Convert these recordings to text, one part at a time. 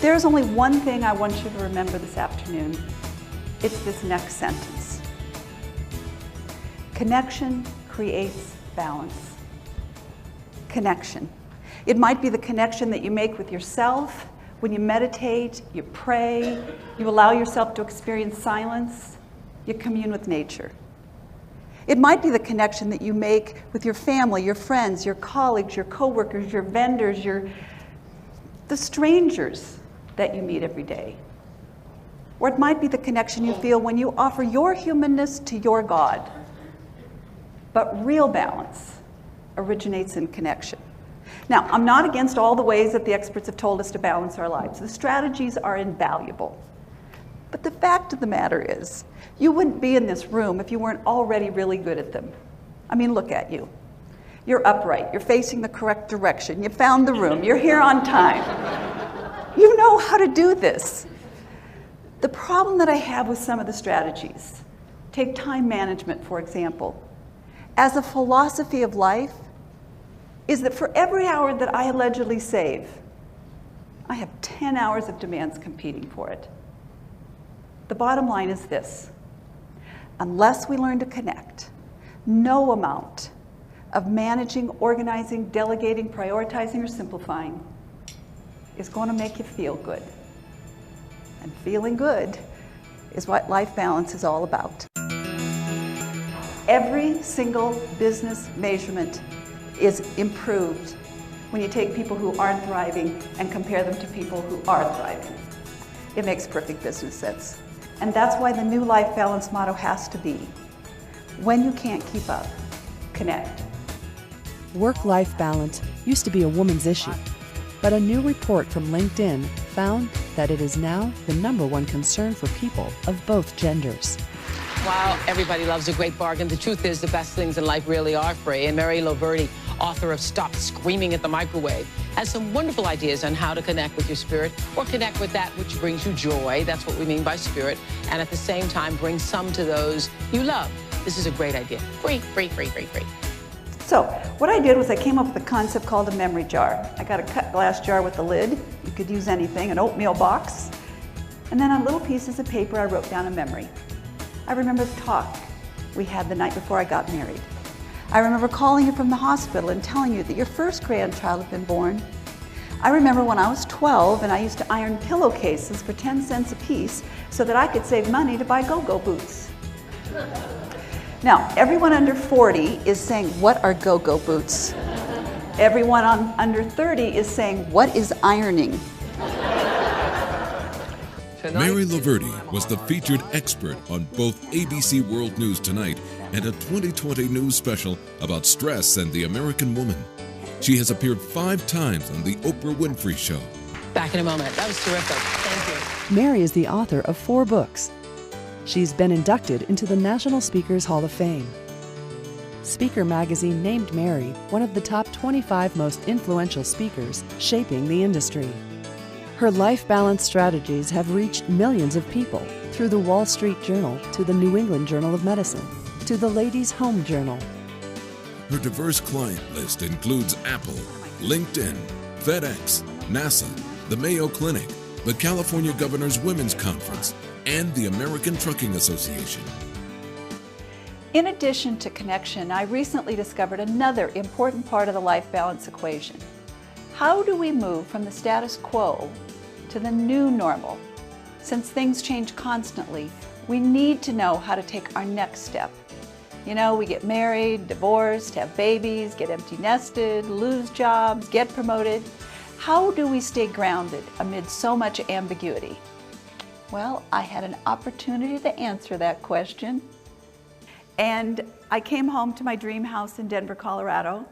There's only one thing I want you to remember this afternoon. It's this next sentence. Connection creates balance. Connection. It might be the connection that you make with yourself when you meditate, you pray, you allow yourself to experience silence, you commune with nature. It might be the connection that you make with your family, your friends, your colleagues, your coworkers, your vendors, the strangers that you meet every day. Or it might be the connection you feel when you offer your humanness to your God. But real balance originates in connection. Now, I'm not against all the ways that the experts have told us to balance our lives. The strategies are invaluable. But the fact of the matter is, you wouldn't be in this room if you weren't already really good at them. I mean, look at you. You're upright, you're facing the correct direction, you found the room, you're here on time. You know how to do this. The problem that I have with some of the strategies, take time management, for example, as a philosophy of life, is that for every hour that I allegedly save, I have 10 hours of demands competing for it. The bottom line is this: unless we learn to connect, no amount of managing, organizing, delegating, prioritizing, or simplifying is going to make you feel good. And feeling good is what life balance is all about. Every single business measurement is improved when you take people who aren't thriving and compare them to people who are thriving. It makes perfect business sense. And that's why the new life balance motto has to be, when you can't keep up, connect. Work-life balance used to be a woman's issue, but a new report from LinkedIn found that it is now the #1 concern for people of both genders. While everybody loves a great bargain, the truth is the best things in life really are free. And Mary LoVerde, author of Stop Screaming at the Microwave, has some wonderful ideas on how to connect with your spirit or connect with that which brings you joy. That's what we mean by spirit. And at the same time, bring some to those you love. This is a great idea. Free, free, free, free, free. So what I did was I came up with a concept called a memory jar. I got a cut glass jar with a lid. You could use anything, an oatmeal box. And then on little pieces of paper, I wrote down a memory. I remember the talk we had the night before I got married. I remember calling you from the hospital and telling you that your first grandchild had been born. I remember when I was 12 and I used to iron pillowcases for 10 cents a piece so that I could save money to buy go-go boots. Now, everyone under 40 is saying, what are go-go boots? Everyone under 30 is saying, what is ironing? Mary LoVerde was the featured expert on both ABC World News Tonight and a 2020 news special about stress and the American woman. She has appeared 5 times on The Oprah Winfrey Show. Back in a moment. That was terrific. Thank you. Mary is the author of 4 books. She's been inducted into the National Speakers Hall of Fame. Speaker magazine named Mary one of the top 25 most influential speakers shaping the industry. Her life balance strategies have reached millions of people through the Wall Street Journal to the New England Journal of Medicine to the Ladies' Home Journal. Her diverse client list includes Apple, LinkedIn, FedEx, NASA, the Mayo Clinic, the California Governor's Women's Conference, and the American Trucking Association. In addition to connection, I recently discovered another important part of the life balance equation. How do we move from the status quo to the new normal? Since things change constantly, we need to know how to take our next step. You know, we get married, divorced, have babies, get empty nested, lose jobs, get promoted. How do we stay grounded amid so much ambiguity? Well, I had an opportunity to answer that question. And I came home to my dream house in Denver, Colorado.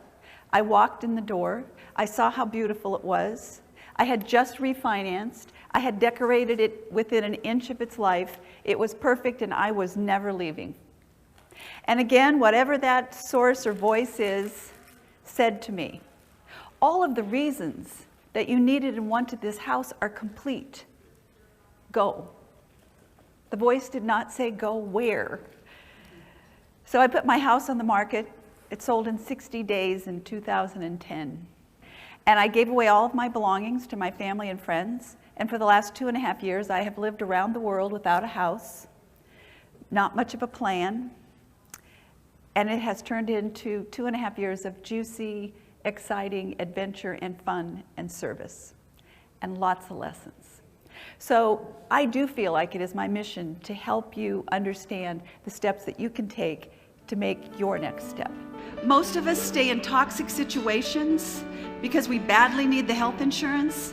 I walked in the door. I saw how beautiful it was. I had just refinanced. I had decorated it within an inch of its life. It was perfect and I was never leaving. And again, whatever that source or voice is, said to me, all of the reasons that you needed and wanted this house are complete. Go. The voice did not say go where. So I put my house on the market. It sold in 60 days in 2010. And I gave away all of my belongings to my family and friends, And for the last 2.5 years, I have lived around the world without a house, not much of a plan, and it has turned into 2.5 years of juicy, exciting adventure and fun and service, and lots of lessons. So I do feel like it is my mission to help you understand the steps that you can take to make your next step. Most of us stay in toxic situations because we badly need the health insurance,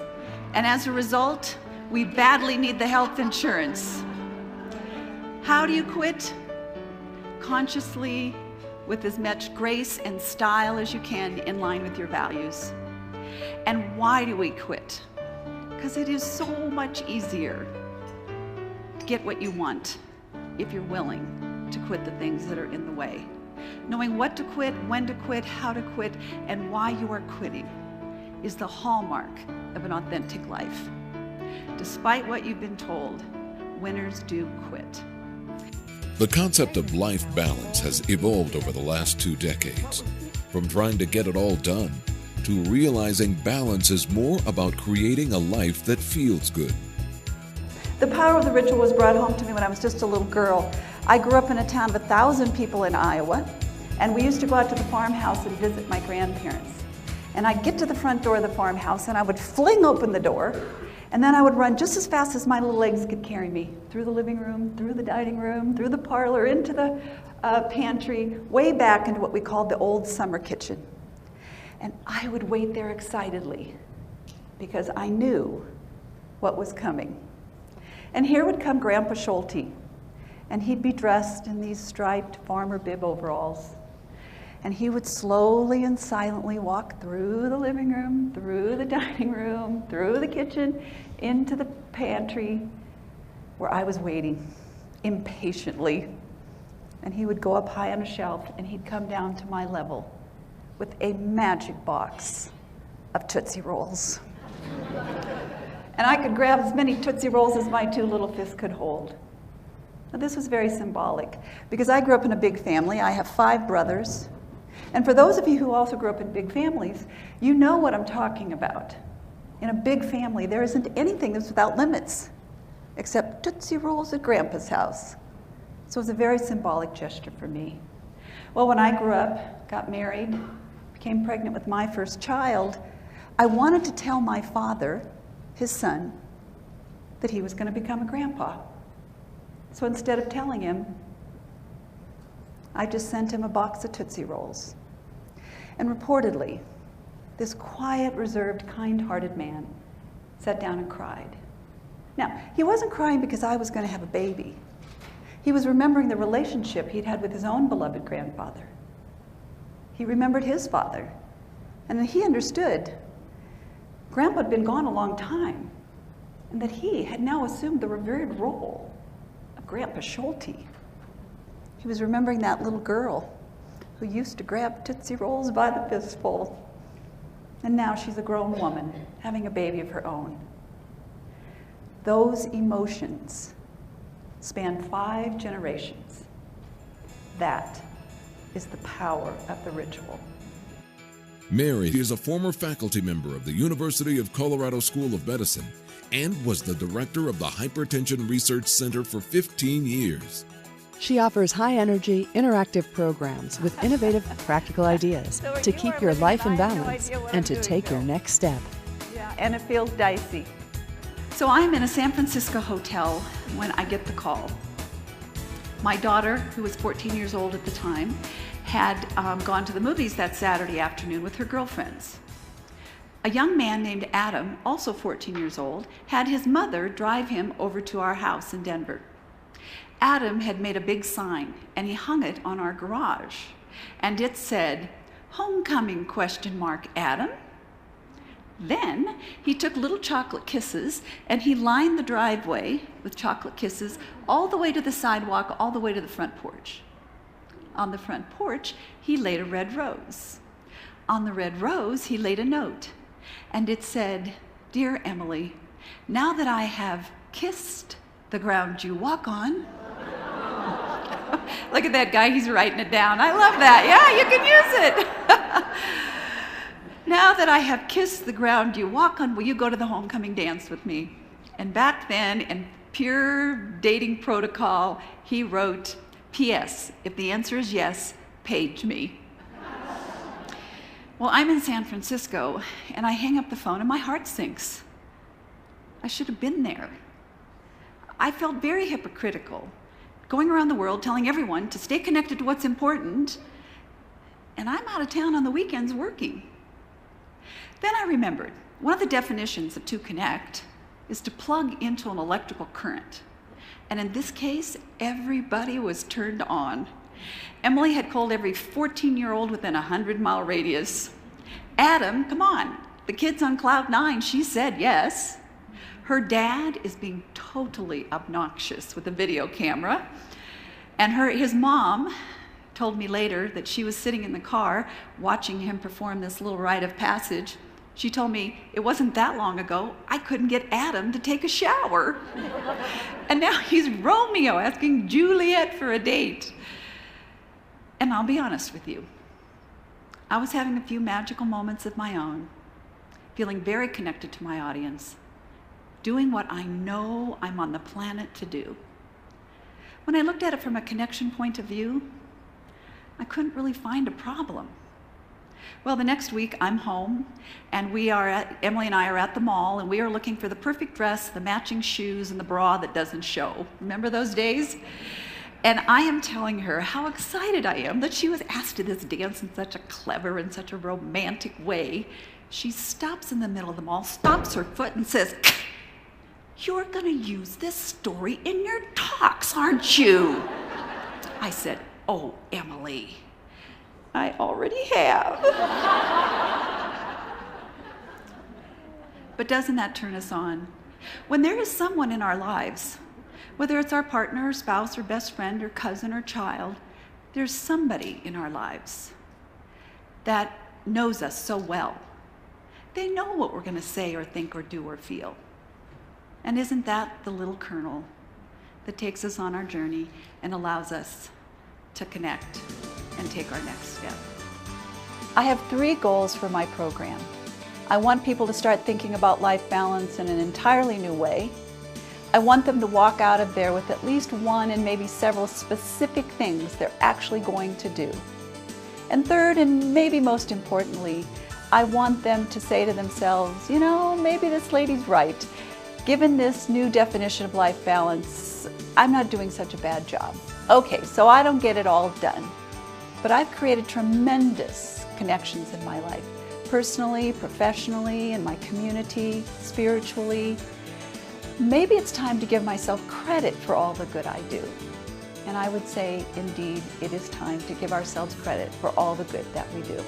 and as a result, we badly need the health insurance. How do you quit? Consciously, with as much grace and style as you can, in line with your values. And why do we quit? Because it is so much easier to get what you want if you're willing to quit the things that are in the way. Knowing what to quit, when to quit, how to quit, and why you are quitting is the hallmark of an authentic life. Despite what you've been told, winners do quit. The concept of life balance has evolved over the last 2 decades. From trying to get it all done, to realizing balance is more about creating a life that feels good. The power of the ritual was brought home to me when I was just a little girl. I grew up in a town of 1,000 people in Iowa, and we used to go out to the farmhouse and visit my grandparents. And I'd get to the front door of the farmhouse and I would fling open the door, and then I would run just as fast as my little legs could carry me through the living room, through the dining room, through the parlor, into the pantry, way back into what we called the old summer kitchen. And I would wait there excitedly because I knew what was coming. And here would come Grandpa Schulte, and he'd be dressed in these striped farmer bib overalls. And he would slowly and silently walk through the living room, through the dining room, through the kitchen, into the pantry where I was waiting impatiently. And he would go up high on a shelf and he'd come down to my level with a magic box of Tootsie Rolls. And I could grab as many Tootsie Rolls as my 2 little fists could hold. Now, this was very symbolic because I grew up in a big family. I have 5 brothers. And for those of you who also grew up in big families, you know what I'm talking about. In a big family, there isn't anything that's without limits, except Tootsie Rolls at Grandpa's house. So it was a very symbolic gesture for me. Well, when I grew up, got married, became pregnant with my first child, I wanted to tell my father, his son, that he was going to become a grandpa. So instead of telling him, I just sent him a box of Tootsie Rolls. And reportedly, this quiet, reserved, kind-hearted man sat down and cried. Now, he wasn't crying because I was going to have a baby. He was remembering the relationship he'd had with his own beloved grandfather. He remembered his father, and he understood Grandpa had been gone a long time, and that he had now assumed the revered role of Grandpa Schulte. He was remembering that little girl who used to grab Tootsie Rolls by the fistful. And now she's a grown woman, having a baby of her own. Those emotions span 5 generations. That is the power of the ritual. Mary is a former faculty member of the University of Colorado School of Medicine and was the director of the Hypertension Research Center for 15 years. She offers high-energy, interactive programs with innovative, practical ideas to keep your life in balance and to take your next step. Yeah, and it feels dicey. So I'm in a San Francisco hotel when I get the call. My daughter, who was 14 years old at the time, had gone to the movies that Saturday afternoon with her girlfriends. A young man named Adam, also 14 years old, had his mother drive him over to our house in Denver. Adam had made a big sign, and he hung it on our garage, and it said, "Homecoming, ? Adam." Then he took little chocolate kisses, and he lined the driveway with chocolate kisses all the way to the sidewalk, all the way to the front porch. On the front porch, he laid a red rose. On the red rose, he laid a note, and it said, "Dear Emily, now that I have kissed the ground you walk on." Look at that guy, he's writing it down. I love that. Yeah, you can use it. "Now that I have kissed the ground you walk on, will you go to the homecoming dance with me?" And back then, in pure dating protocol, he wrote, P.S. If the answer is yes, page me. Well, I'm in San Francisco, and I hang up the phone and my heart sinks. I should have been there. I felt very hypocritical, going around the world telling everyone to stay connected to what's important, and I'm out of town on the weekends working. Then I remembered, one of the definitions of to connect is to plug into an electrical current. And in this case, everybody was turned on. Emily had called every 14-year-old within a 100-mile radius. Adam, come on, the kid's on cloud 9, she said yes. Her dad is being totally obnoxious with a video camera. And his mom told me later that she was sitting in the car watching him perform this little rite of passage. She told me it wasn't that long ago I couldn't get Adam to take a shower. And now he's Romeo asking Juliet for a date. And I'll be honest with you, I was having a few magical moments of my own, feeling very connected to my audience, doing what I know I'm on the planet to do. When I looked at it from a connection point of view, I couldn't really find a problem. Well, the next week I'm home, and Emily and I are at the mall, and we are looking for the perfect dress, the matching shoes, and the bra that doesn't show. Remember those days? And I am telling her how excited I am that she was asked to this dance in such a clever and such a romantic way. She stops in the middle of the mall, stomps her foot, and says, "You're gonna use this story in your talks, aren't you?" I said, "Oh, Emily, I already have." But doesn't that turn us on? When there is someone in our lives, whether it's our partner, or spouse, or best friend, or cousin, or child, there's somebody in our lives that knows us so well. They know what we're going to say or think or do or feel. And isn't that the little kernel that takes us on our journey and allows us to connect and take our next step? I have 3 goals for my program. I want people to start thinking about life balance in an entirely new way. I want them to walk out of there with at least one and maybe several specific things they're actually going to do. And third, and maybe most importantly, I want them to say to themselves, you know, maybe this lady's right. Given this new definition of life balance, I'm not doing such a bad job. Okay, so I don't get it all done, but I've created tremendous connections in my life, personally, professionally, in my community, spiritually. Maybe it's time to give myself credit for all the good I do. And I would say, indeed, it is time to give ourselves credit for all the good that we do.